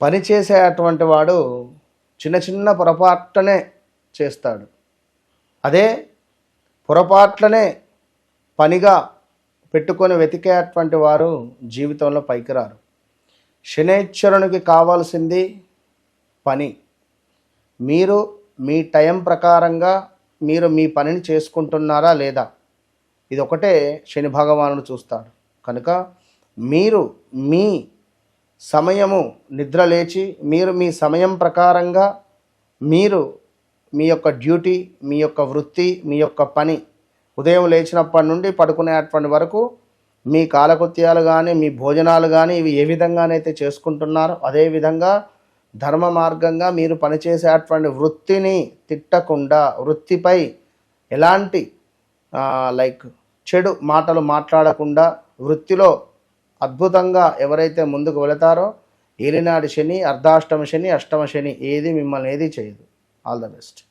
పని చేసేటువంటి వాడు చిన్న చిన్న పొరపాట్లనే చేస్తాడు. అదే పొరపాట్లనే పనిగా పెట్టుకొని వెతికేటువంటి వారు జీవితంలో పైకి రారు. శనైశ్వరునికి కావాల్సింది పని. మీరు మీ టైం ప్రకారంగా మీరు మీ పనిని చేసుకుంటున్నారా లేదా, ఇది ఒకటే శని భగవానుడు చూస్తాడు. కనుక మీరు మీ సమయము నిద్ర లేచి మీరు మీ సమయం ప్రకారంగా మీరు మీ యొక్క డ్యూటీ, మీ యొక్క వృత్తి, మీ యొక్క పని ఉదయం లేచినప్పటి నుండి పడుకునేటువంటి వరకు మీ కాలకృత్యాలు కానీ మీ భోజనాలు కానీ ఇవి ఏ విధంగానైతే చేసుకుంటున్నారో అదేవిధంగా ధర్మ మార్గంగా మీరు పనిచేసేటువంటి వృత్తిని తిట్టకుండా, వృత్తిపై ఎలాంటి చెడు మాటలు మాట్లాడకుండా వృత్తిలో అద్భుతంగా ఎవరైతే ముందుకు వెళతారో ఏలినాటి శని, అర్ధాష్టమ శని, అష్టమ శని ఏది మిమ్మల్ని ఏది చేయదు. All the best.